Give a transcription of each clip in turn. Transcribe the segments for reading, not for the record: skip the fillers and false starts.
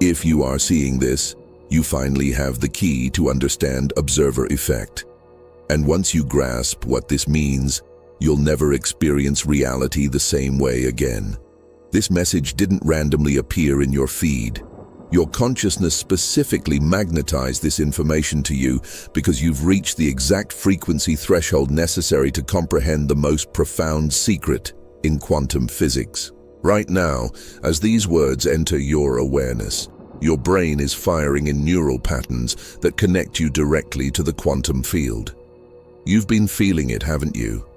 If you are seeing this, you finally have the key to understand observer effect. And once you grasp what this means, you'll never experience reality the same way again. This message didn't randomly appear in your feed. Your consciousness specifically magnetized this information to you because you've reached the exact frequency threshold necessary to comprehend the most profound secret in quantum physics. Right now, as these words enter your awareness, your brain is firing in neural patterns that connect you directly to the quantum field. You've been feeling it, haven't you?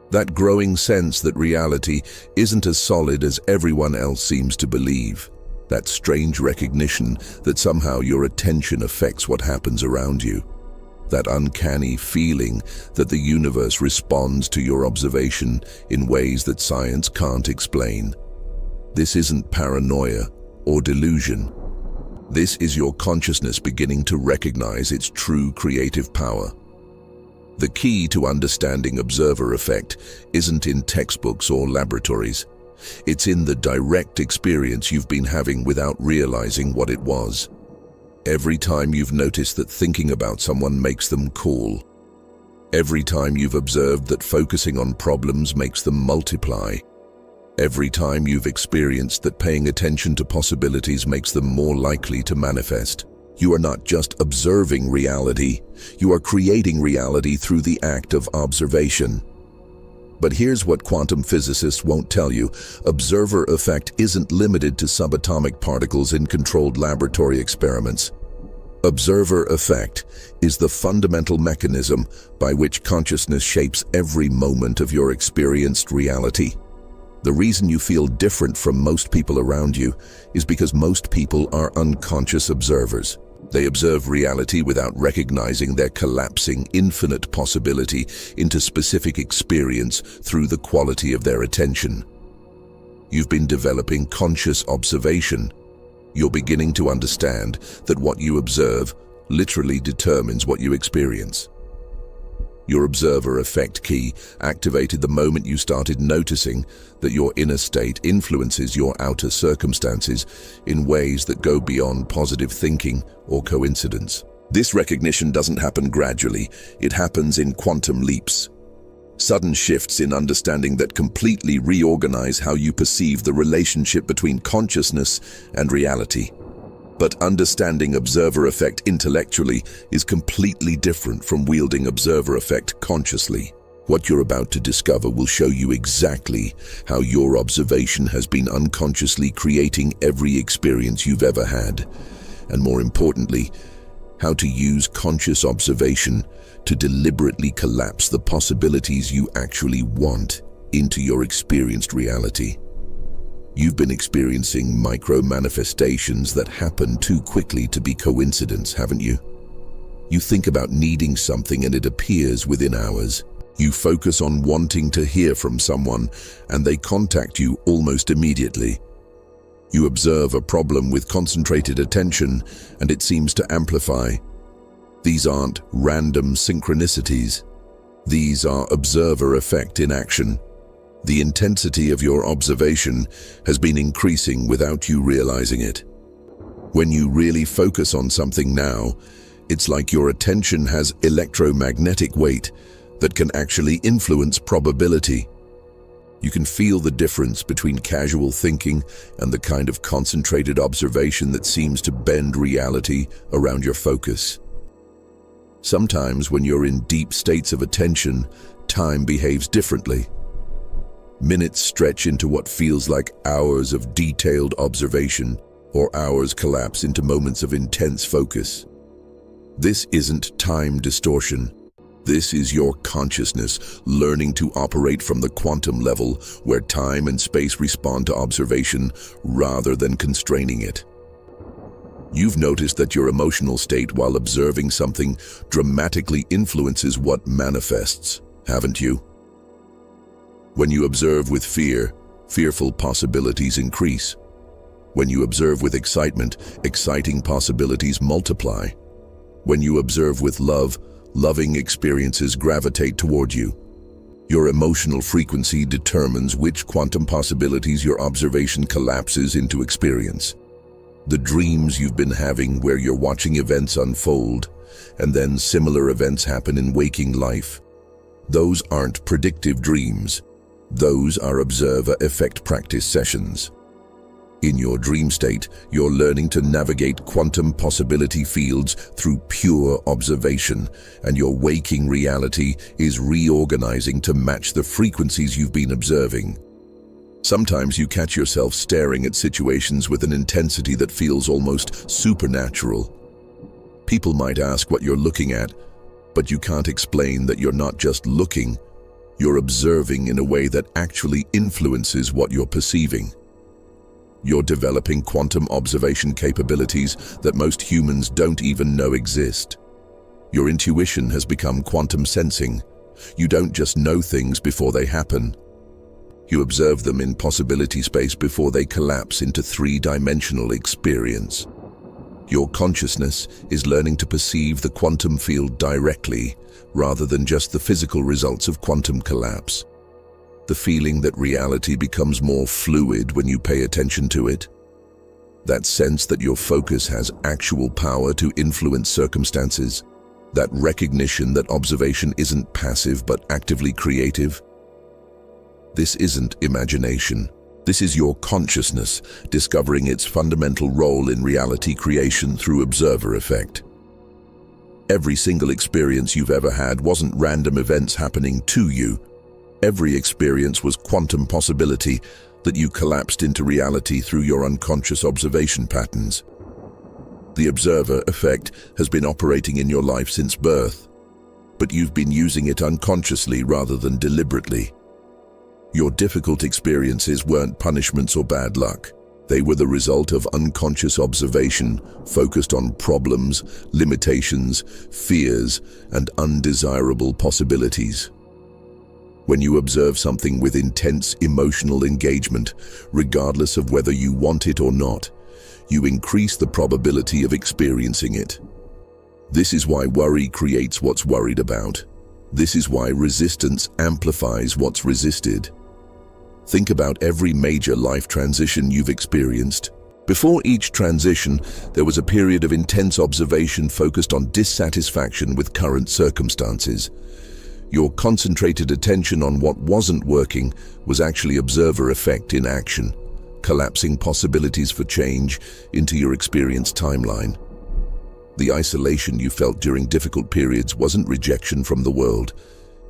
That growing sense that reality isn't as solid as everyone else seems to believe. That strange recognition that somehow your attention affects what happens around you. That uncanny feeling that the universe responds to your observation in ways that science can't explain. This isn't paranoia or delusion. This is your consciousness beginning to recognize its true creative power. The key to understanding observer effect isn't in textbooks or laboratories. It's in the direct experience you've been having without realizing what it was. Every time you've noticed that thinking about someone makes them cool. Every time you've observed that focusing on problems makes them multiply. Every time you've experienced that paying attention to possibilities makes them more likely to manifest. You are not just observing reality, you are creating reality through the act of observation. But here's what quantum physicists won't tell you. Observer effect isn't limited to subatomic particles in controlled laboratory experiments. Observer effect is the fundamental mechanism by which consciousness shapes every moment of your experienced reality. The reason you feel different from most people around you is because most people are unconscious observers. They observe reality without recognizing their collapsing infinite possibility into specific experience through the quality of their attention. You've been developing conscious observation. You're beginning to understand that what you observe literally determines what you experience. Your observer effect key activated the moment you started noticing that your inner state influences your outer circumstances in ways that go beyond positive thinking or coincidence. This recognition doesn't happen gradually, it happens in quantum leaps. Sudden shifts in understanding that completely reorganize how you perceive the relationship between consciousness and reality. But understanding observer effect intellectually is completely different from wielding observer effect consciously. What you're about to discover will show you exactly how your observation has been unconsciously creating every experience you've ever had. And more importantly, how to use conscious observation to deliberately collapse the possibilities you actually want into your experienced reality. You've been experiencing micro-manifestations that happen too quickly to be coincidence, haven't you? You think about needing something and it appears within hours. You focus on wanting to hear from someone and they contact you almost immediately. You observe a problem with concentrated attention and it seems to amplify. These aren't random synchronicities. These are observer effect in action. The intensity of your observation has been increasing without you realizing it. When you really focus on something now, it's like your attention has electromagnetic weight that can actually influence probability. You can feel the difference between casual thinking and the kind of concentrated observation that seems to bend reality around your focus. Sometimes when you're in deep states of attention, time behaves differently. Minutes stretch into what feels like hours of detailed observation, or hours collapse into moments of intense focus. This isn't time distortion. This is your consciousness learning to operate from the quantum level where time and space respond to observation rather than constraining it. You've noticed that your emotional state while observing something dramatically influences what manifests, haven't you? When you observe with fear, fearful possibilities increase. When you observe with excitement, exciting possibilities multiply. When you observe with love, loving experiences gravitate toward you. Your emotional frequency determines which quantum possibilities your observation collapses into experience. The dreams you've been having where you're watching events unfold, and then similar events happen in waking life. Those aren't predictive dreams. Those are observer effect practice sessions. In your dream state, you're learning to navigate quantum possibility fields through pure observation, and your waking reality is reorganizing to match the frequencies you've been observing. Sometimes you catch yourself staring at situations with an intensity that feels almost supernatural. People might ask what you're looking at, but you can't explain that you're not just looking, you're observing in a way that actually influences what you're perceiving. You're developing quantum observation capabilities that most humans don't even know exist. Your intuition has become quantum sensing. You don't just know things before they happen. You observe them in possibility space before they collapse into three-dimensional experience. Your consciousness is learning to perceive the quantum field directly, rather than just the physical results of quantum collapse. The feeling that reality becomes more fluid when you pay attention to it. That sense that your focus has actual power to influence circumstances. That recognition that observation isn't passive but actively creative. This isn't imagination. This is your consciousness discovering its fundamental role in reality creation through observer effect. Every single experience you've ever had wasn't random events happening to you. Every experience was quantum possibility that you collapsed into reality through your unconscious observation patterns. The observer effect has been operating in your life since birth, but you've been using it unconsciously rather than deliberately. Your difficult experiences weren't punishments or bad luck. They were the result of unconscious observation focused on problems, limitations, fears, and undesirable possibilities. When you observe something with intense emotional engagement, regardless of whether you want it or not, you increase the probability of experiencing it. This is why worry creates what's worried about. This is why resistance amplifies what's resisted. Think about every major life transition you've experienced. Before each transition, there was a period of intense observation focused on dissatisfaction with current circumstances. Your concentrated attention on what wasn't working was actually observer effect in action, collapsing possibilities for change into your experience timeline. The isolation you felt during difficult periods wasn't rejection from the world.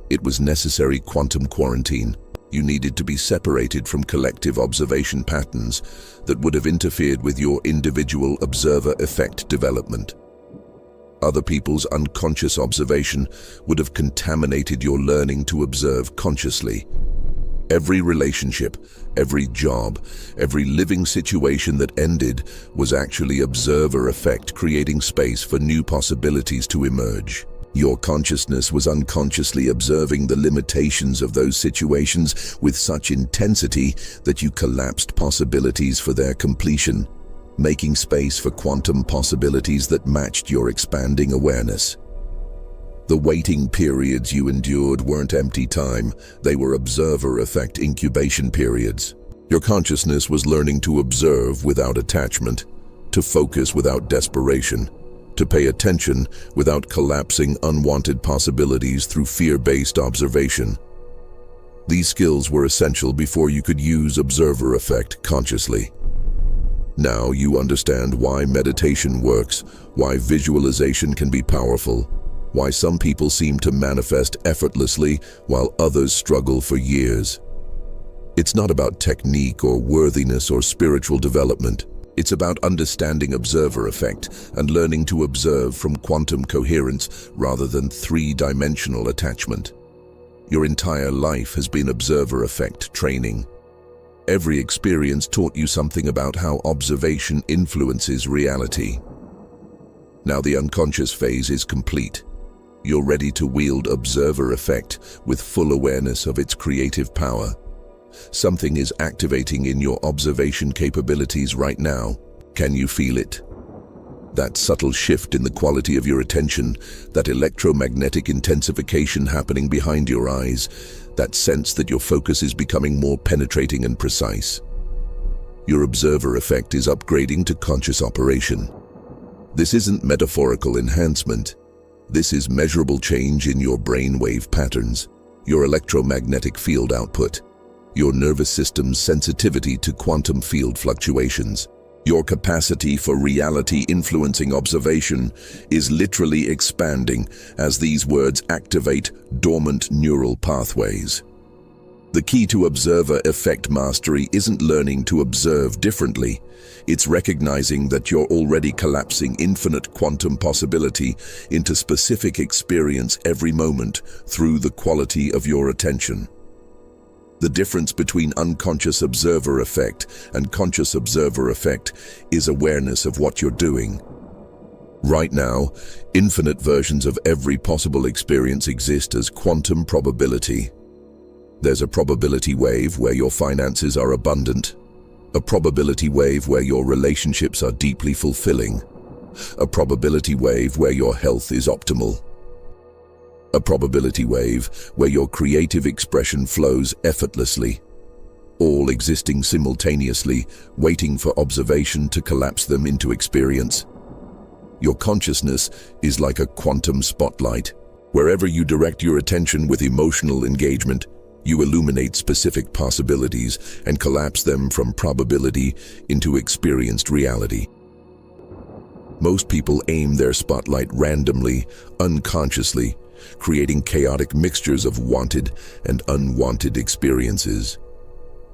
It was necessary quantum quarantine. You needed to be separated from collective observation patterns that would have interfered with your individual observer effect development. Other people's unconscious observation would have contaminated your learning to observe consciously. Every relationship, every job, every living situation that ended was actually observer effect, creating space for new possibilities to emerge. Your consciousness was unconsciously observing the limitations of those situations with such intensity that you collapsed possibilities for their completion, making space for quantum possibilities that matched your expanding awareness. The waiting periods you endured weren't empty time, they were observer effect incubation periods. Your consciousness was learning to observe without attachment, to focus without desperation, to pay attention without collapsing unwanted possibilities through fear-based observation. These skills were essential before you could use observer effect consciously. Now you understand why meditation works, why visualization can be powerful, why some people seem to manifest effortlessly while others struggle for years. It's not about technique or worthiness or spiritual development. It's about understanding observer effect and learning to observe from quantum coherence rather than three-dimensional attachment. Your entire life has been observer effect training. Every experience taught you something about how observation influences reality. Now the unconscious phase is complete. You're ready to wield observer effect with full awareness of its creative power. Something is activating in your observation capabilities right now. Can you feel it? That subtle shift in the quality of your attention, that electromagnetic intensification happening behind your eyes, that sense that your focus is becoming more penetrating and precise. Your observer effect is upgrading to conscious operation. This isn't metaphorical enhancement. This is measurable change in your brainwave patterns, your electromagnetic field output, your nervous system's sensitivity to quantum field fluctuations. Your capacity for reality influencing observation is literally expanding as these words activate dormant neural pathways. The key to observer effect mastery isn't learning to observe differently. It's recognizing that you're already collapsing infinite quantum possibility into specific experience every moment through the quality of your attention. The difference between unconscious observer effect and conscious observer effect is awareness of what you're doing. Right now, infinite versions of every possible experience exist as quantum probability. There's a probability wave where your finances are abundant, a probability wave where your relationships are deeply fulfilling, a probability wave where your health is optimal, a probability wave where your creative expression flows effortlessly, all existing simultaneously, waiting for observation to collapse them into experience. Your consciousness is like a quantum spotlight. Wherever you direct your attention with emotional engagement, you illuminate specific possibilities and collapse them from probability into experienced reality. Most people aim their spotlight randomly, unconsciously, creating chaotic mixtures of wanted and unwanted experiences.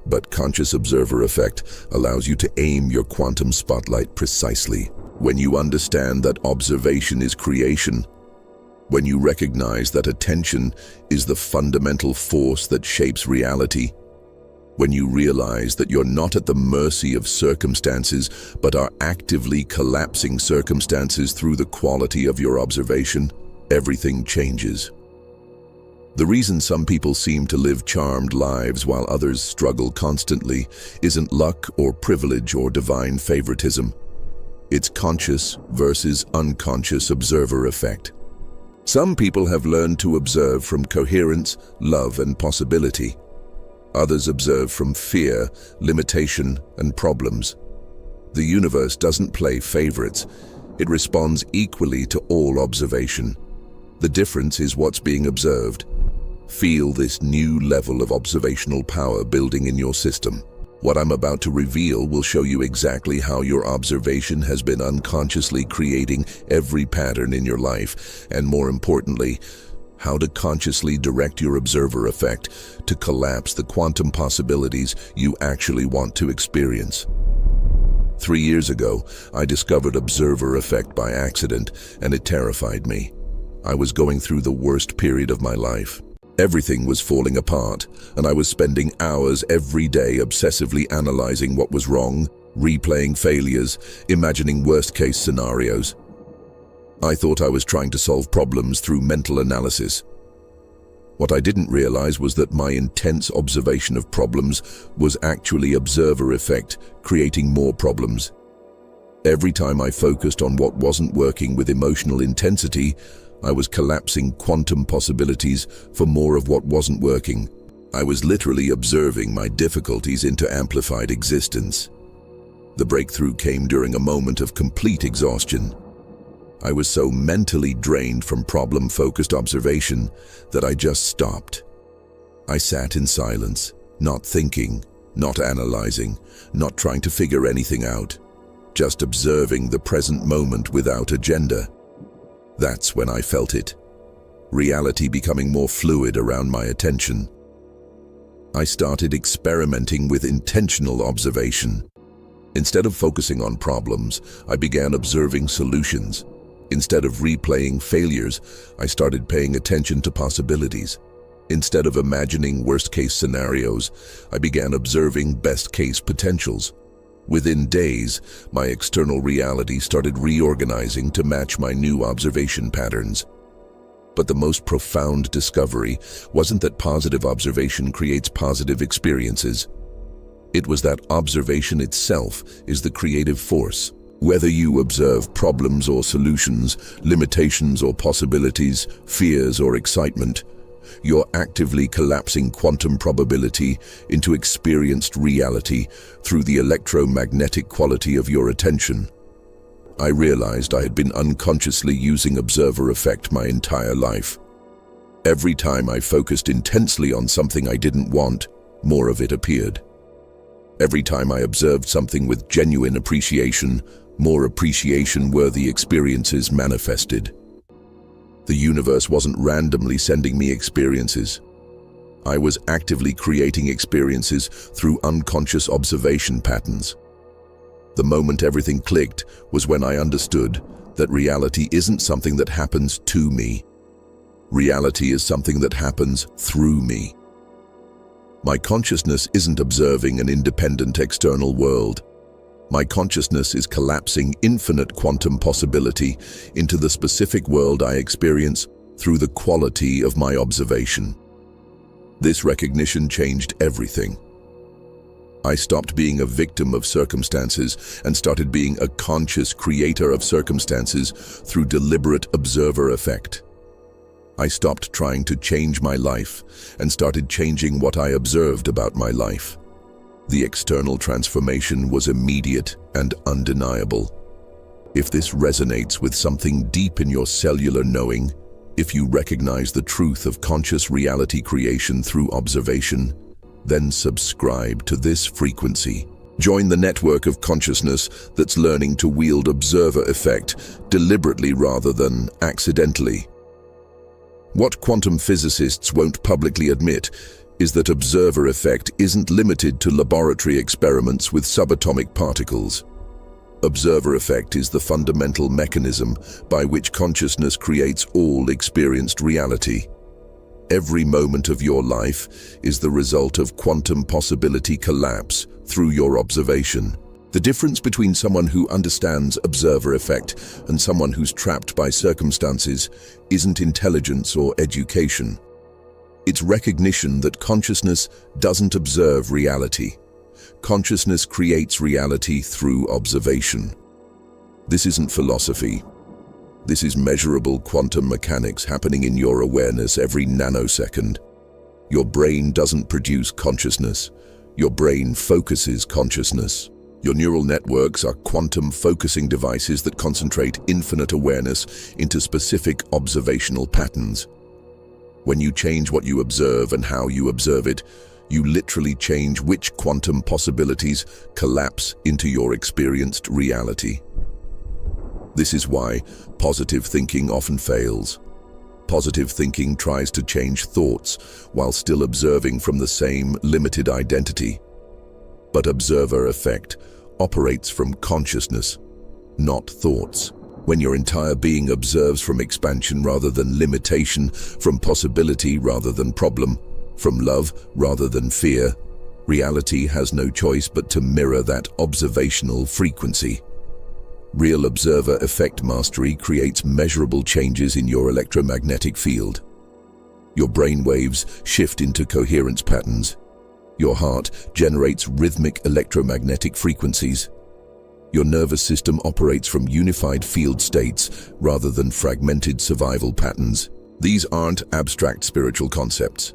But conscious observer effect allows you to aim your quantum spotlight precisely. When you understand that observation is creation, when you recognize that attention is the fundamental force that shapes reality, when you realize that you're not at the mercy of circumstances but are actively collapsing circumstances through the quality of your observation, everything changes. The reason some people seem to live charmed lives while others struggle constantly isn't luck or privilege or divine favoritism. It's conscious versus unconscious observer effect. Some people have learned to observe from coherence, love, and possibility. Others observe from fear, limitation, and problems. The universe doesn't play favorites. It responds equally to all observation. The difference is what's being observed. Feel this new level of observational power building in your system. What I'm about to reveal will show you exactly how your observation has been unconsciously creating every pattern in your life, and more importantly, how to consciously direct your observer effect to collapse the quantum possibilities you actually want to experience. 3 years ago, I discovered observer effect by accident, and it terrified me. I was going through the worst period of my life. Everything was falling apart, and I was spending hours every day obsessively analyzing what was wrong, replaying failures, imagining worst-case scenarios. I thought I was trying to solve problems through mental analysis. What I didn't realize was that my intense observation of problems was actually observer effect, creating more problems. Every time I focused on what wasn't working with emotional intensity, I was collapsing quantum possibilities for more of what wasn't working. I was literally observing my difficulties into amplified existence. The breakthrough came during a moment of complete exhaustion. I was so mentally drained from problem-focused observation that I just stopped. I sat in silence, not thinking, not analyzing, not trying to figure anything out, just observing the present moment without agenda. That's when I felt it. Reality becoming more fluid around my attention. I started experimenting with intentional observation. Instead of focusing on problems, I began observing solutions. Instead of replaying failures, I started paying attention to possibilities. Instead of imagining worst-case scenarios, I began observing best-case potentials. Within days, my external reality started reorganizing to match my new observation patterns. But the most profound discovery wasn't that positive observation creates positive experiences. It was that observation itself is the creative force. Whether you observe problems or solutions, limitations or possibilities, fears or excitement, You're actively collapsing quantum probability into experienced reality through the electromagnetic quality of your attention. I realized I had been unconsciously using observer effect my entire life. Every time I focused intensely on something I didn't want, more of it appeared. Every time I observed something with genuine appreciation, more appreciation-worthy experiences manifested. The universe wasn't randomly sending me experiences. I was actively creating experiences through unconscious observation patterns. The moment everything clicked was when I understood that reality isn't something that happens to me. Reality is something that happens through me. My consciousness isn't observing an independent external world. My consciousness is collapsing infinite quantum possibility into the specific world I experience through the quality of my observation. This recognition changed everything. I stopped being a victim of circumstances and started being a conscious creator of circumstances through deliberate observer effect. I stopped trying to change my life and started changing what I observed about my life. The external transformation was immediate and undeniable. If this resonates with something deep in your cellular knowing, if you recognize the truth of conscious reality creation through observation, then subscribe to this frequency. Join the network of consciousness that's learning to wield observer effect deliberately rather than accidentally. What quantum physicists won't publicly admit is that observer effect isn't limited to laboratory experiments with subatomic particles. Observer effect is the fundamental mechanism by which consciousness creates all experienced reality. Every moment of your life is the result of quantum possibility collapse through your observation. The difference between someone who understands observer effect and someone who's trapped by circumstances isn't intelligence or education. It's recognition that consciousness doesn't observe reality. Consciousness creates reality through observation. This isn't philosophy. This is measurable quantum mechanics happening in your awareness every nanosecond. Your brain doesn't produce consciousness. Your brain focuses consciousness. Your neural networks are quantum focusing devices that concentrate infinite awareness into specific observational patterns. When you change what you observe and how you observe it, you literally change which quantum possibilities collapse into your experienced reality. This is why positive thinking often fails. Positive thinking tries to change thoughts while still observing from the same limited identity. But observer effect operates from consciousness, not thoughts. When your entire being observes from expansion rather than limitation, from possibility rather than problem, from love rather than fear, reality has no choice but to mirror that observational frequency. Real observer effect mastery creates measurable changes in your electromagnetic field. Your brain waves shift into coherence patterns. Your heart generates rhythmic electromagnetic frequencies. Your nervous system operates from unified field states rather than fragmented survival patterns. These aren't abstract spiritual concepts.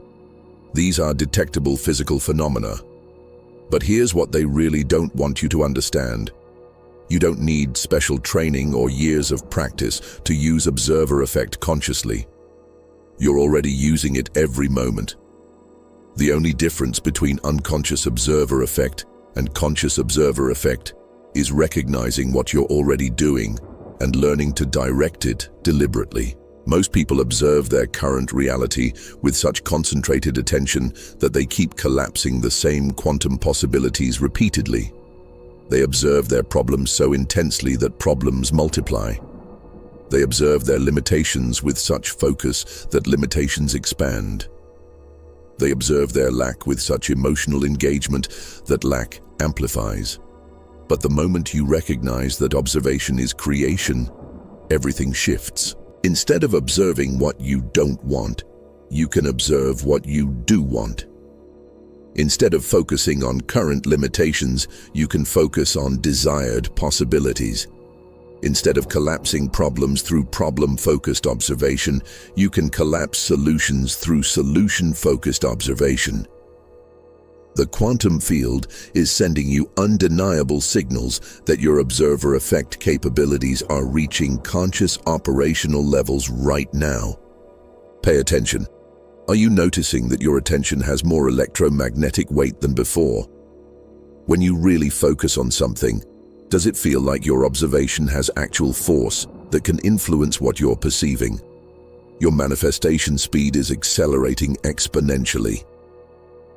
These are detectable physical phenomena. But here's what they really don't want you to understand. You don't need special training or years of practice to use observer effect consciously. You're already using it every moment. The only difference between unconscious observer effect and conscious observer effect is recognizing what you're already doing and learning to direct it deliberately. Most people observe their current reality with such concentrated attention that they keep collapsing the same quantum possibilities repeatedly. They observe their problems so intensely that problems multiply. They observe their limitations with such focus that limitations expand. They observe their lack with such emotional engagement that lack amplifies. But the moment you recognize that observation is creation, everything shifts. Instead of observing what you don't want, you can observe what you do want. Instead of focusing on current limitations, you can focus on desired possibilities. Instead of collapsing problems through problem-focused observation, you can collapse solutions through solution-focused observation. The quantum field is sending you undeniable signals that your observer effect capabilities are reaching conscious operational levels right now. Pay attention. Are you noticing that your attention has more electromagnetic weight than before? When you really focus on something, does it feel like your observation has actual force that can influence what you're perceiving? Your manifestation speed is accelerating exponentially.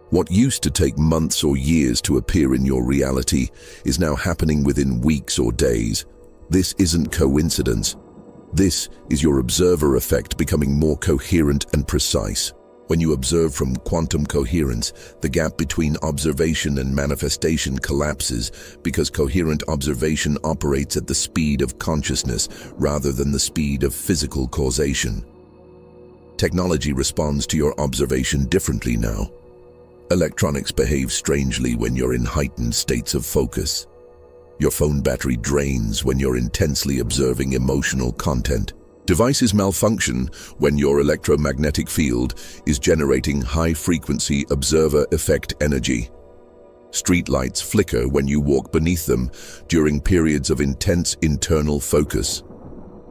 What used to take months or years to appear in your reality is now happening within weeks or days. This isn't coincidence. This is your observer effect becoming more coherent and precise. When you observe from quantum coherence, the gap between observation and manifestation collapses because coherent observation operates at the speed of consciousness rather than the speed of physical causation. Technology responds to your observation differently now. Electronics behave strangely when you're in heightened states of focus. Your phone battery drains when you're intensely observing emotional content. Devices malfunction when your electromagnetic field is generating high-frequency observer effect energy. Streetlights flicker when you walk beneath them during periods of intense internal focus.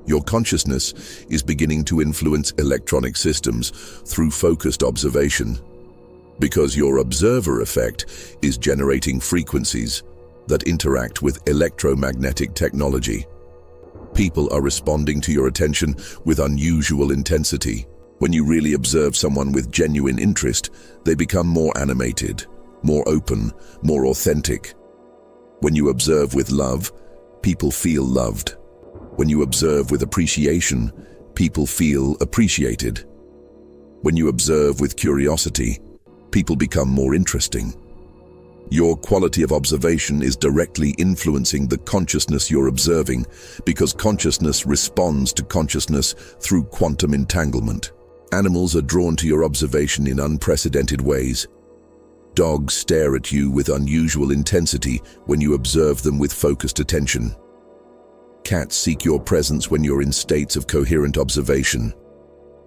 Your consciousness is beginning to influence electronic systems through focused observation, because your observer effect is generating frequencies that interact with electromagnetic technology. People are responding to your attention with unusual intensity. When you really observe someone with genuine interest, they become more animated, more open, more authentic. When you observe with love, people feel loved. When you observe with appreciation, people feel appreciated. When you observe with curiosity, people become more interesting. Your quality of observation is directly influencing the consciousness you're observing, because consciousness responds to consciousness through quantum entanglement. Animals are drawn to your observation in unprecedented ways. Dogs stare at you with unusual intensity when you observe them with focused attention. Cats seek your presence when you're in states of coherent observation.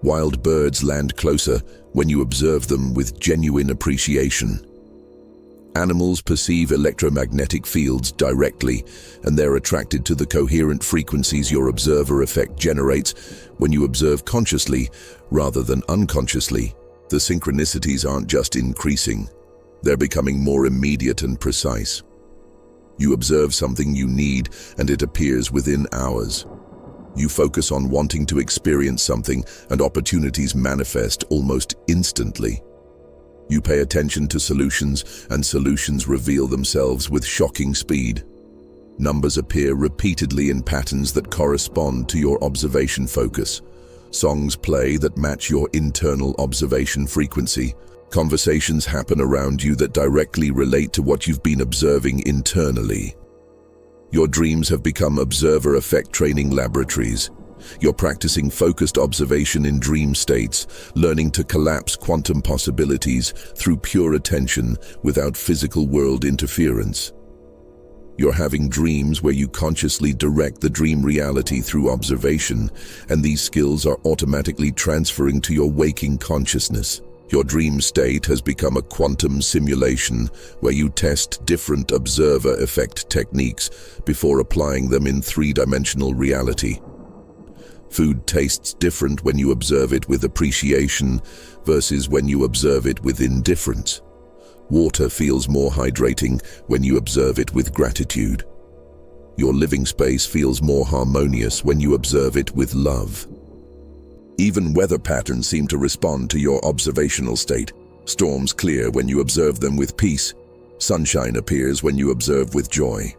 Wild birds land closer when you observe them with genuine appreciation. Animals perceive electromagnetic fields directly, and they're attracted to the coherent frequencies your observer effect generates when you observe consciously rather than unconsciously. The synchronicities aren't just increasing, they're becoming more immediate and precise. You observe something you need, and it appears within hours. You focus on wanting to experience something, and opportunities manifest almost instantly. You pay attention to solutions, and solutions reveal themselves with shocking speed. Numbers appear repeatedly in patterns that correspond to your observation focus. Songs play that match your internal observation frequency. Conversations happen around you that directly relate to what you've been observing internally. Your dreams have become observer effect training laboratories. You're practicing focused observation in dream states, learning to collapse quantum possibilities through pure attention without physical world interference. You're having dreams where you consciously direct the dream reality through observation, and these skills are automatically transferring to your waking consciousness. Your dream state has become a quantum simulation where you test different observer effect techniques before applying them in three-dimensional reality. Food tastes different when you observe it with appreciation versus when you observe it with indifference. Water feels more hydrating when you observe it with gratitude. Your living space feels more harmonious when you observe it with love. Even weather patterns seem to respond to your observational state. Storms clear when you observe them with peace. Sunshine appears when you observe with joy.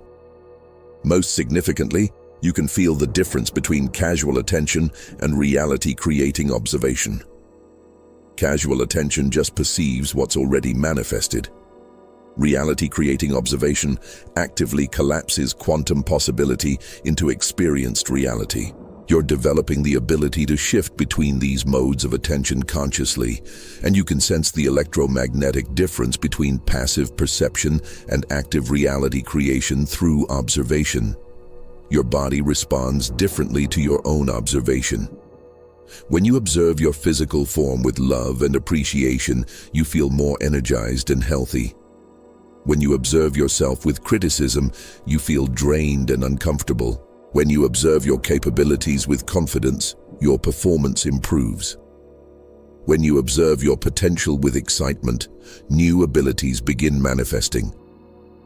Most significantly, you can feel the difference between casual attention and reality-creating observation. Casual attention just perceives what's already manifested. Reality-creating observation actively collapses quantum possibility into experienced reality. You're developing the ability to shift between these modes of attention consciously, and you can sense the electromagnetic difference between passive perception and active reality creation through observation. Your body responds differently to your own observation. When you observe your physical form with love and appreciation, you feel more energized and healthy. When you observe yourself with criticism, you feel drained and uncomfortable. When you observe your capabilities with confidence, your performance improves. When you observe your potential with excitement, new abilities begin manifesting.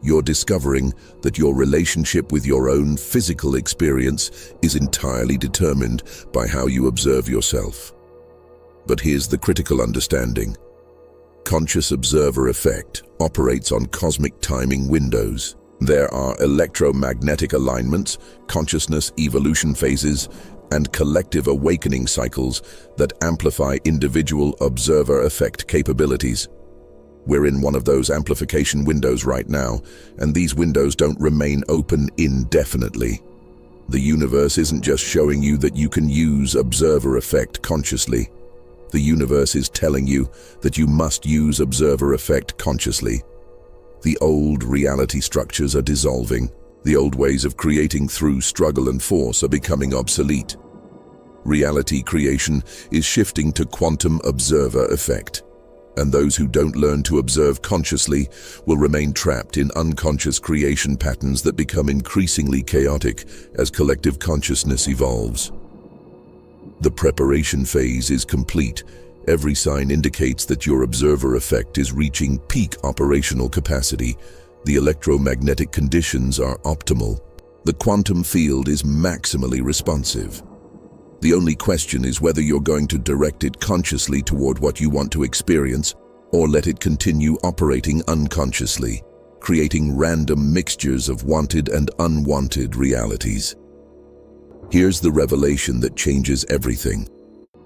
You're discovering that your relationship with your own physical experience is entirely determined by how you observe yourself. But here's the critical understanding. Conscious observer effect operates on cosmic timing windows. There are electromagnetic alignments, consciousness evolution phases, and collective awakening cycles that amplify individual observer effect capabilities. We're in one of those amplification windows right now, and these windows don't remain open indefinitely. The universe isn't just showing you that you can use observer effect consciously. The universe is telling you that you must use observer effect consciously. The old reality structures are dissolving. The old ways of creating through struggle and force are becoming obsolete. Reality creation is shifting to quantum observer effect. And those who don't learn to observe consciously will remain trapped in unconscious creation patterns that become increasingly chaotic as collective consciousness evolves. The preparation phase is complete. Every sign indicates that your observer effect is reaching peak operational capacity. The electromagnetic conditions are optimal. The quantum field is maximally responsive. The only question is whether you're going to direct it consciously toward what you want to experience, or let it continue operating unconsciously, creating random mixtures of wanted and unwanted realities. Here's the revelation that changes everything.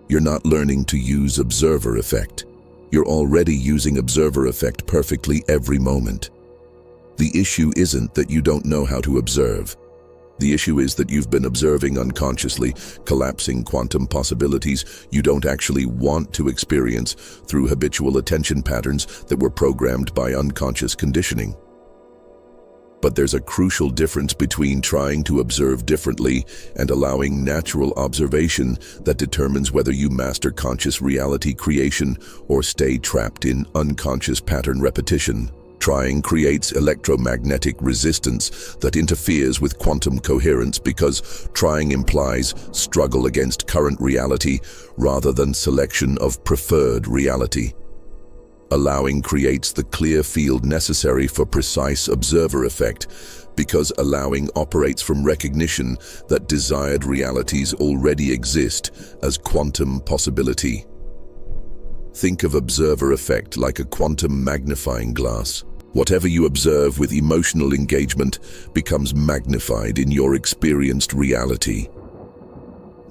You're not learning to use observer effect. You're already using observer effect perfectly every moment. The issue isn't that you don't know how to observe. The issue is that you've been observing unconsciously, collapsing quantum possibilities you don't actually want to experience through habitual attention patterns that were programmed by unconscious conditioning. But there's a crucial difference between trying to observe differently and allowing natural observation that determines whether you master conscious reality creation or stay trapped in unconscious pattern repetition. Trying creates electromagnetic resistance that interferes with quantum coherence because trying implies struggle against current reality rather than selection of preferred reality. Allowing creates the clear field necessary for precise observer effect because allowing operates from recognition that desired realities already exist as quantum possibility. Think of observer effect like a quantum magnifying glass. Whatever you observe with emotional engagement becomes magnified in your experienced reality.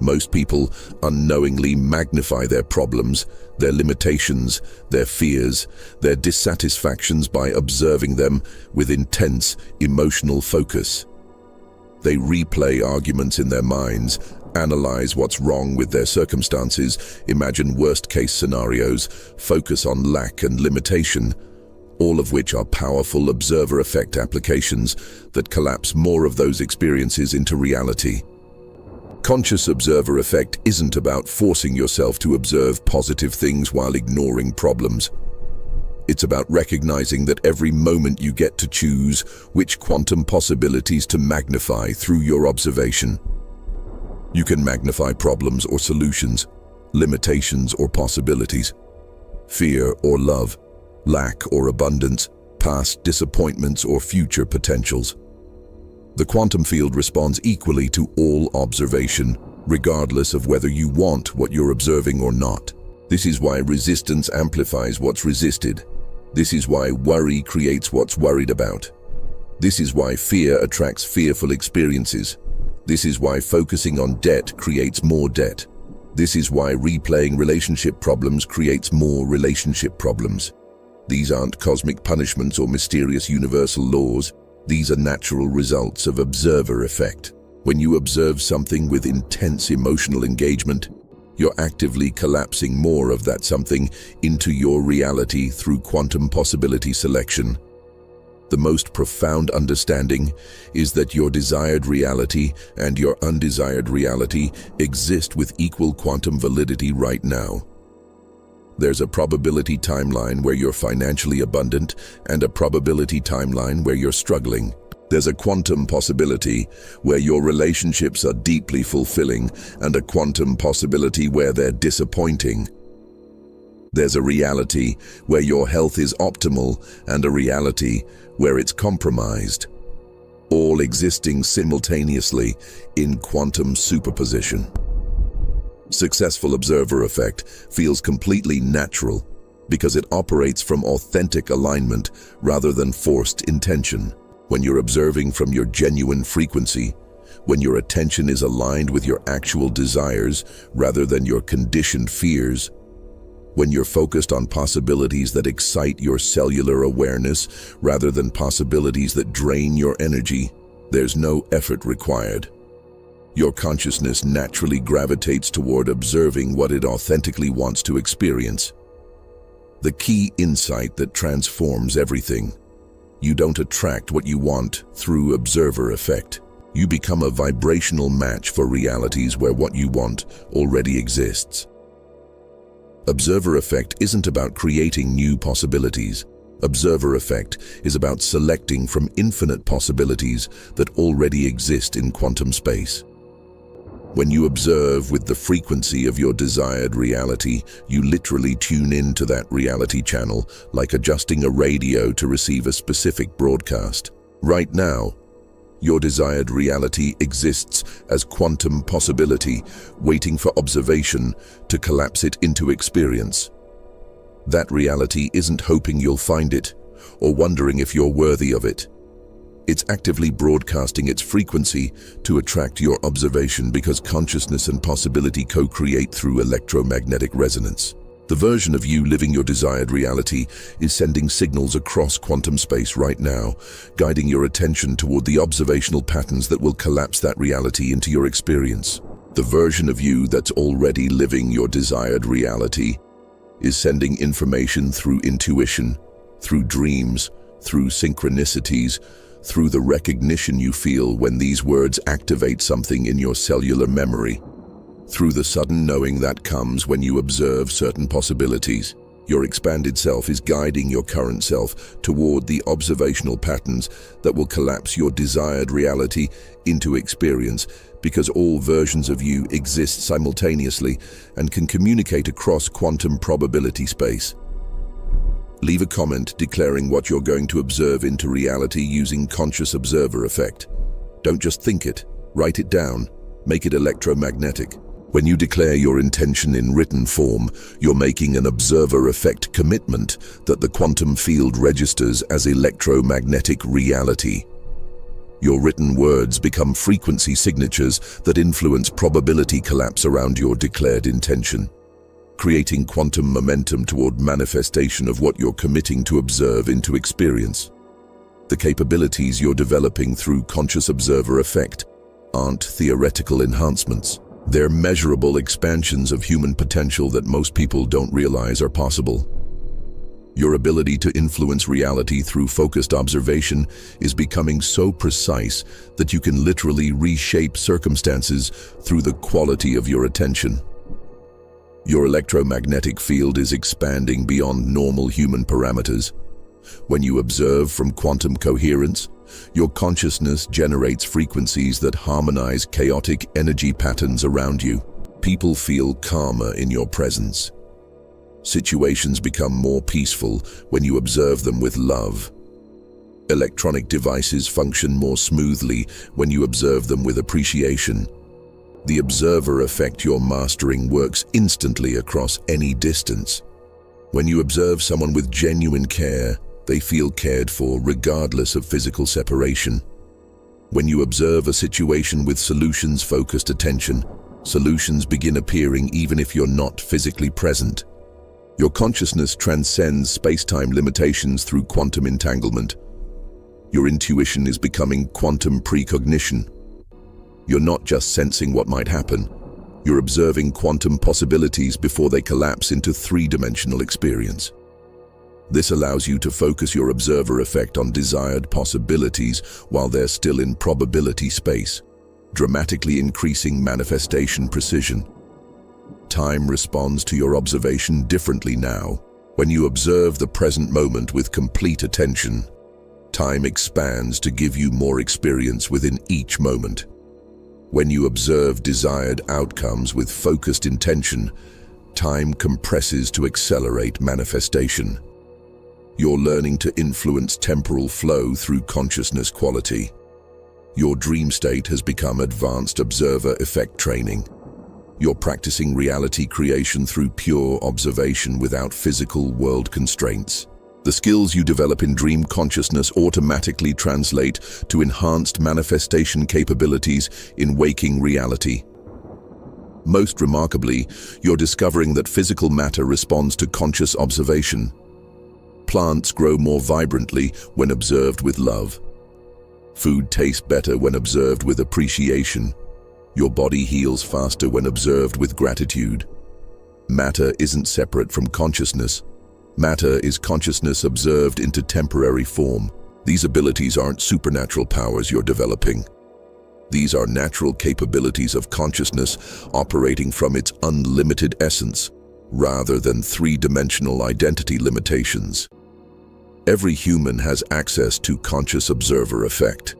Most people unknowingly magnify their problems, their limitations, their fears, their dissatisfactions by observing them with intense emotional focus. They replay arguments in their minds, analyze what's wrong with their circumstances, imagine worst-case scenarios, focus on lack and limitation, all of which are powerful observer effect applications that collapse more of those experiences into reality. Conscious observer effect isn't about forcing yourself to observe positive things while ignoring problems. It's about recognizing that every moment you get to choose which quantum possibilities to magnify through your observation. You can magnify problems or solutions, limitations or possibilities, fear or love, lack or abundance, past disappointments or future potentials. The quantum field responds equally to all observation, regardless of whether you want what you're observing or not. This is why resistance amplifies what's resisted. This is why worry creates what's worried about. This is why fear attracts fearful experiences. This is why focusing on debt creates more debt. This is why replaying relationship problems creates more relationship problems. These aren't cosmic punishments or mysterious universal laws. These are natural results of observer effect. When you observe something with intense emotional engagement, you're actively collapsing more of that something into your reality through quantum possibility selection. The most profound understanding is that your desired reality and your undesired reality exist with equal quantum validity right now. There's a probability timeline where you're financially abundant and a probability timeline where you're struggling. There's a quantum possibility where your relationships are deeply fulfilling and a quantum possibility where they're disappointing. There's a reality where your health is optimal and a reality where it's compromised, all existing simultaneously in quantum superposition. Successful observer effect feels completely natural because it operates from authentic alignment rather than forced intention. When you're observing from your genuine frequency, when your attention is aligned with your actual desires rather than your conditioned fears, when you're focused on possibilities that excite your cellular awareness rather than possibilities that drain your energy, there's no effort required. Your consciousness naturally gravitates toward observing what it authentically wants to experience. The key insight that transforms everything. You don't attract what you want through observer effect. You become a vibrational match for realities where what you want already exists. Observer effect isn't about creating new possibilities. Observer effect is about selecting from infinite possibilities that already exist in quantum space. When you observe with the frequency of your desired reality, you literally tune into that reality channel, like adjusting a radio to receive a specific broadcast. Right now, your desired reality exists as quantum possibility, waiting for observation to collapse it into experience. That reality isn't hoping you'll find it, or wondering if you're worthy of it. It's actively broadcasting its frequency to attract your observation because consciousness and possibility co-create through electromagnetic resonance. The version of you living your desired reality is sending signals across quantum space right now, guiding your attention toward the observational patterns that will collapse that reality into your experience. The version of you that's already living your desired reality is sending information through intuition, through dreams, through synchronicities, through the recognition you feel when these words activate something in your cellular memory, through the sudden knowing that comes when you observe certain possibilities. Your expanded self is guiding your current self toward the observational patterns that will collapse your desired reality into experience, because all versions of you exist simultaneously and can communicate across quantum probability space. Leave a comment declaring what you're going to observe into reality using conscious observer effect. Don't just think it, write it down, make it electromagnetic. When you declare your intention in written form, you're making an observer effect commitment that the quantum field registers as electromagnetic reality. Your written words become frequency signatures that influence probability collapse around your declared intention, creating quantum momentum toward manifestation of what you're committing to observe into experience. The capabilities you're developing through conscious observer effect aren't theoretical enhancements. They're measurable expansions of human potential that most people don't realize are possible. Your ability to influence reality through focused observation is becoming so precise that you can literally reshape circumstances through the quality of your attention. Your electromagnetic field is expanding beyond normal human parameters. When you observe from quantum coherence, your consciousness generates frequencies that harmonize chaotic energy patterns around you. People feel calmer in your presence. Situations become more peaceful when you observe them with love. Electronic devices function more smoothly when you observe them with appreciation. The observer effect you're mastering works instantly across any distance. When you observe someone with genuine care, they feel cared for regardless of physical separation. When you observe a situation with solutions-focused attention, solutions begin appearing even if you're not physically present. Your consciousness transcends space-time limitations through quantum entanglement. Your intuition is becoming quantum precognition. You're not just sensing what might happen, you're observing quantum possibilities before they collapse into three-dimensional experience. This allows you to focus your observer effect on desired possibilities while they're still in probability space, dramatically increasing manifestation precision. Time responds to your observation differently now. When you observe the present moment with complete attention, time expands to give you more experience within each moment. When you observe desired outcomes with focused intention, time compresses to accelerate manifestation. You're learning to influence temporal flow through consciousness quality. Your dream state has become advanced observer effect training. You're practicing reality creation through pure observation without physical world constraints. The skills you develop in dream consciousness automatically translate to enhanced manifestation capabilities in waking reality. Most remarkably, you're discovering that physical matter responds to conscious observation. Plants grow more vibrantly when observed with love. Food tastes better when observed with appreciation. Your body heals faster when observed with gratitude. Matter isn't separate from consciousness. Matter is consciousness observed into temporary form. These abilities aren't supernatural powers you're developing. These are natural capabilities of consciousness operating from its unlimited essence, rather than three-dimensional identity limitations. Every human has access to conscious observer effect.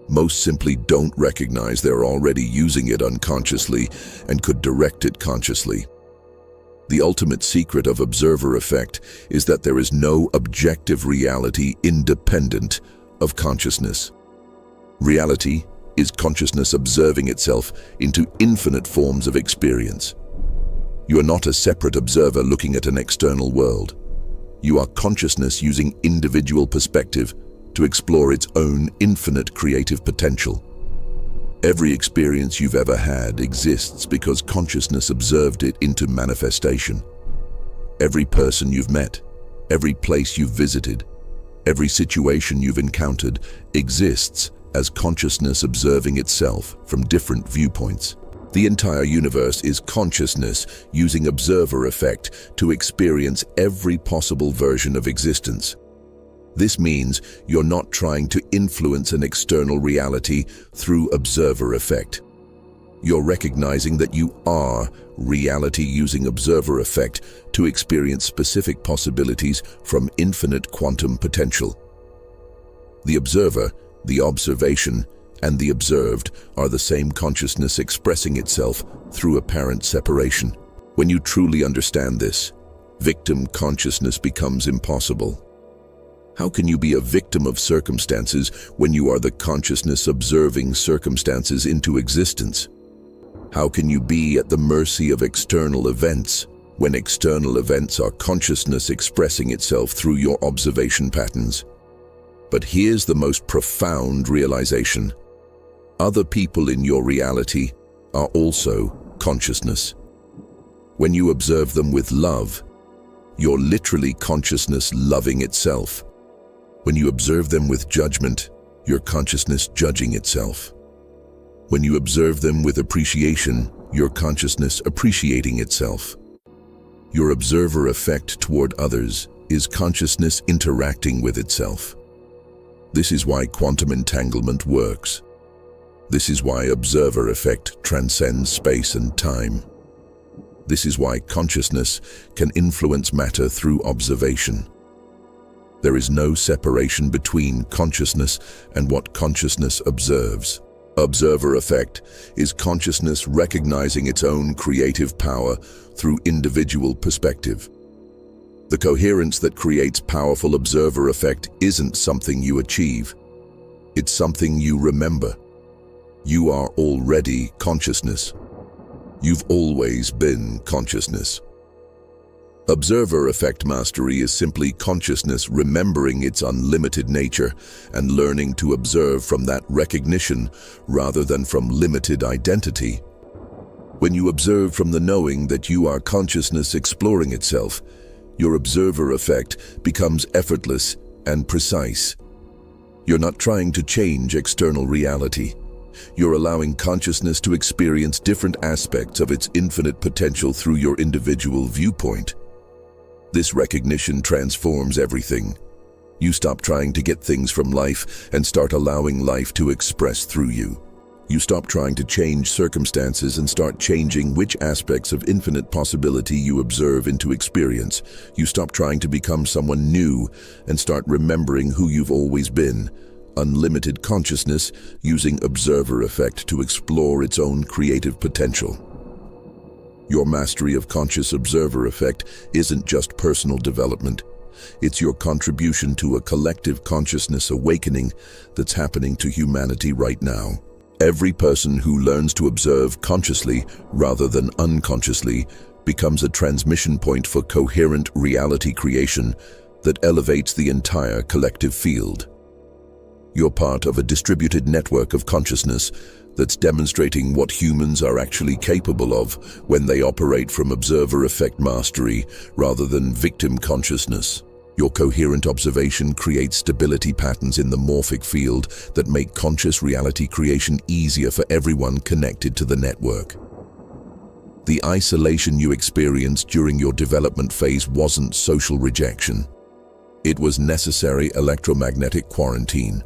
Most simply don't recognize they're already using it unconsciously and could direct it consciously. The ultimate secret of observer effect is that there is no objective reality independent of consciousness. Reality is consciousness observing itself into infinite forms of experience. You are not a separate observer looking at an external world. You are consciousness using individual perspective to explore its own infinite creative potential. Every experience you've ever had exists because consciousness observed it into manifestation. Every person you've met, every place you've visited, every situation you've encountered exists as consciousness observing itself from different viewpoints. The entire universe is consciousness using observer effect to experience every possible version of existence. This means you're not trying to influence an external reality through observer effect. You're recognizing that you are reality using observer effect to experience specific possibilities from infinite quantum potential. The observer, the observation, and the observed are the same consciousness expressing itself through apparent separation. When you truly understand this, victim consciousness becomes impossible. How can you be a victim of circumstances when you are the consciousness observing circumstances into existence? How can you be at the mercy of external events when external events are consciousness expressing itself through your observation patterns? But here's the most profound realization. Other people in your reality are also consciousness. When you observe them with love, you're literally consciousness loving itself. When you observe them with judgment, your consciousness judging itself. When you observe them with appreciation, your consciousness appreciating itself. Your observer effect toward others is consciousness interacting with itself. This is why quantum entanglement works. This is why observer effect transcends space and time. This is why consciousness can influence matter through observation. There is no separation between consciousness and what consciousness observes. Observer effect is consciousness recognizing its own creative power through individual perspective. The coherence that creates powerful observer effect isn't something you achieve. It's something you remember. You are already consciousness. You've always been consciousness. Observer effect mastery is simply consciousness remembering its unlimited nature and learning to observe from that recognition rather than from limited identity. When you observe from the knowing that you are consciousness exploring itself, your observer effect becomes effortless and precise. You're not trying to change external reality. You're allowing consciousness to experience different aspects of its infinite potential through your individual viewpoint. This recognition transforms everything. You stop trying to get things from life and start allowing life to express through you. You stop trying to change circumstances and start changing which aspects of infinite possibility you observe into experience. You stop trying to become someone new and start remembering who you've always been. Unlimited consciousness using observer effect to explore its own creative potential. Your mastery of conscious observer effect isn't just personal development. It's your contribution to a collective consciousness awakening that's happening to humanity right now. Every person who learns to observe consciously rather than unconsciously becomes a transmission point for coherent reality creation that elevates the entire collective field. You're part of a distributed network of consciousness that's demonstrating what humans are actually capable of when they operate from observer effect mastery rather than victim consciousness. Your coherent observation creates stability patterns in the morphic field that make conscious reality creation easier for everyone connected to the network. The isolation you experienced during your development phase wasn't social rejection. It was necessary electromagnetic quarantine.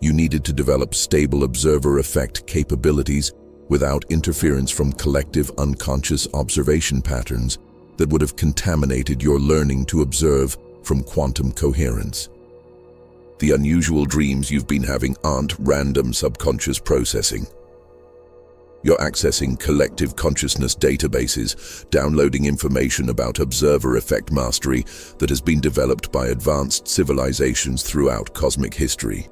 You needed to develop stable observer effect capabilities without interference from collective unconscious observation patterns that would have contaminated your learning to observe from quantum coherence. The unusual dreams you've been having aren't random subconscious processing. You're accessing collective consciousness databases, downloading information about observer effect mastery that has been developed by advanced civilizations throughout cosmic history.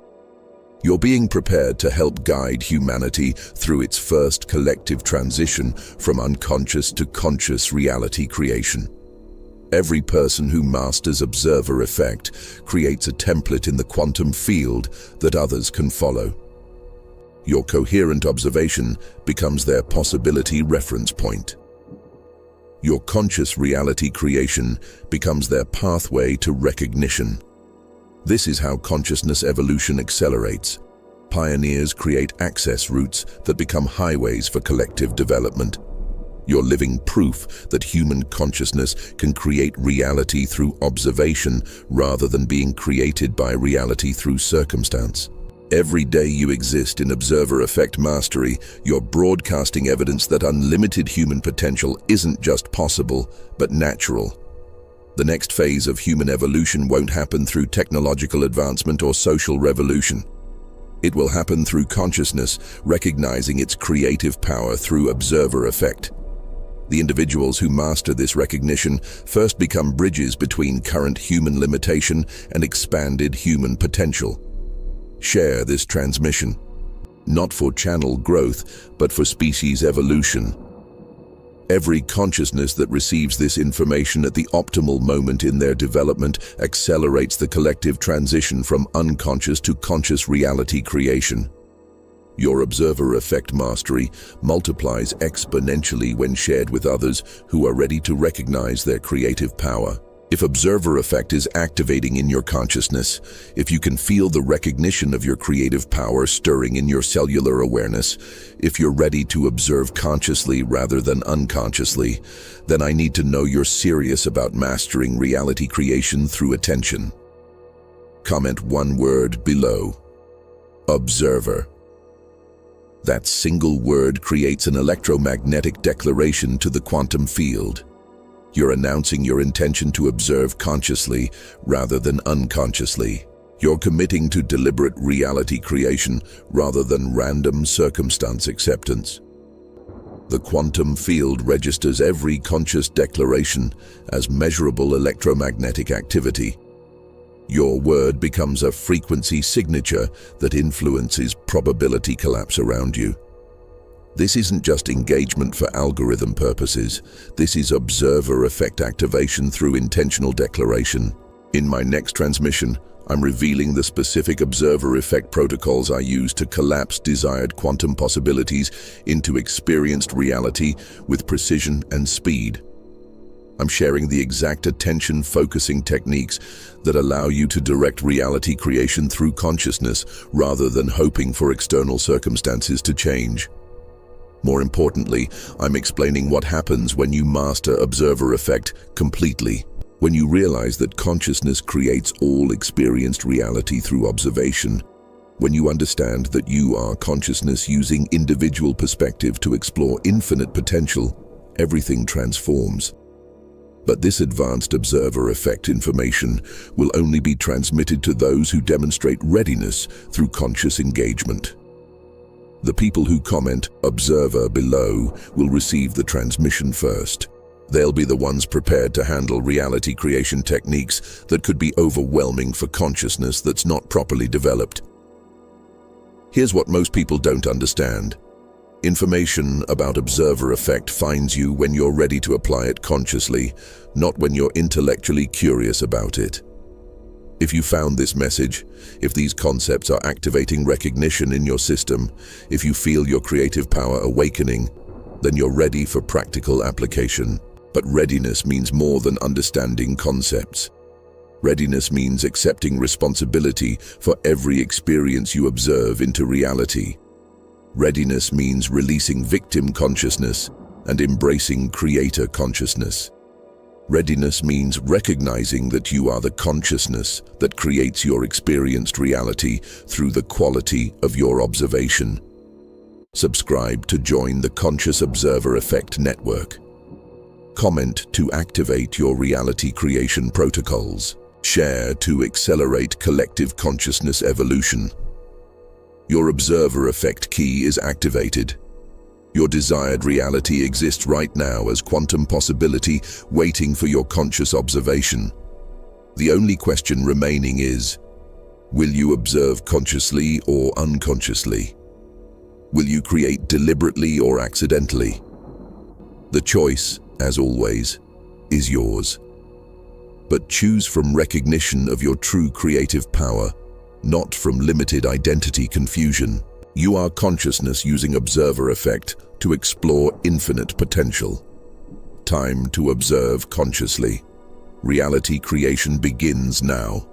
You're being prepared to help guide humanity through its first collective transition from unconscious to conscious reality creation. Every person who masters observer effect creates a template in the quantum field that others can follow. Your coherent observation becomes their possibility reference point. Your conscious reality creation becomes their pathway to recognition. This is how consciousness evolution accelerates. Pioneers create access routes that become highways for collective development. You're living proof that human consciousness can create reality through observation rather than being created by reality through circumstance. Every day you exist in observer effect mastery, you're broadcasting evidence that unlimited human potential isn't just possible, but natural. The next phase of human evolution won't happen through technological advancement or social revolution. It will happen through consciousness, recognizing its creative power through observer effect. The individuals who master this recognition first become bridges between current human limitation and expanded human potential. Share this transmission, not for channel growth, but for species evolution. Every consciousness that receives this information at the optimal moment in their development accelerates the collective transition from unconscious to conscious reality creation. Your observer effect mastery multiplies exponentially when shared with others who are ready to recognize their creative power. If observer effect is activating in your consciousness, if you can feel the recognition of your creative power stirring in your cellular awareness, if you're ready to observe consciously rather than unconsciously, then I need to know you're serious about mastering reality creation through attention. Comment one word below. Observer. That single word creates an electromagnetic declaration to the quantum field. You're announcing your intention to observe consciously rather than unconsciously. You're committing to deliberate reality creation rather than random circumstance acceptance. The quantum field registers every conscious declaration as measurable electromagnetic activity. Your word becomes a frequency signature that influences probability collapse around you. This isn't just engagement for algorithm purposes. This is observer effect activation through intentional declaration. In my next transmission, I'm revealing the specific observer effect protocols I use to collapse desired quantum possibilities into experienced reality with precision and speed. I'm sharing the exact attention focusing techniques that allow you to direct reality creation through consciousness rather than hoping for external circumstances to change. More importantly, I'm explaining what happens when you master observer effect completely. When you realize that consciousness creates all experienced reality through observation, when you understand that you are consciousness using individual perspective to explore infinite potential, everything transforms. But this advanced observer effect information will only be transmitted to those who demonstrate readiness through conscious engagement. The people who comment "observer" below will receive the transmission first. They'll be the ones prepared to handle reality creation techniques that could be overwhelming for consciousness that's not properly developed. Here's what most people don't understand. Information about observer effect finds you when you're ready to apply it consciously, not when you're intellectually curious about it. If you found this message, if these concepts are activating recognition in your system, if you feel your creative power awakening, then you're ready for practical application. But readiness means more than understanding concepts. Readiness means accepting responsibility for every experience you observe into reality. Readiness means releasing victim consciousness and embracing creator consciousness. Readiness means recognizing that you are the consciousness that creates your experienced reality through the quality of your observation. Subscribe to join the Conscious Observer Effect Network. Comment to activate your reality creation protocols. Share to accelerate collective consciousness evolution. Your observer effect key is activated. Your desired reality exists right now as quantum possibility waiting for your conscious observation. The only question remaining is, will you observe consciously or unconsciously? Will you create deliberately or accidentally? The choice, as always, is yours. But choose from recognition of your true creative power, not from limited identity confusion. You are consciousness using observer effect to explore infinite potential. Time to observe consciously. Reality creation begins now.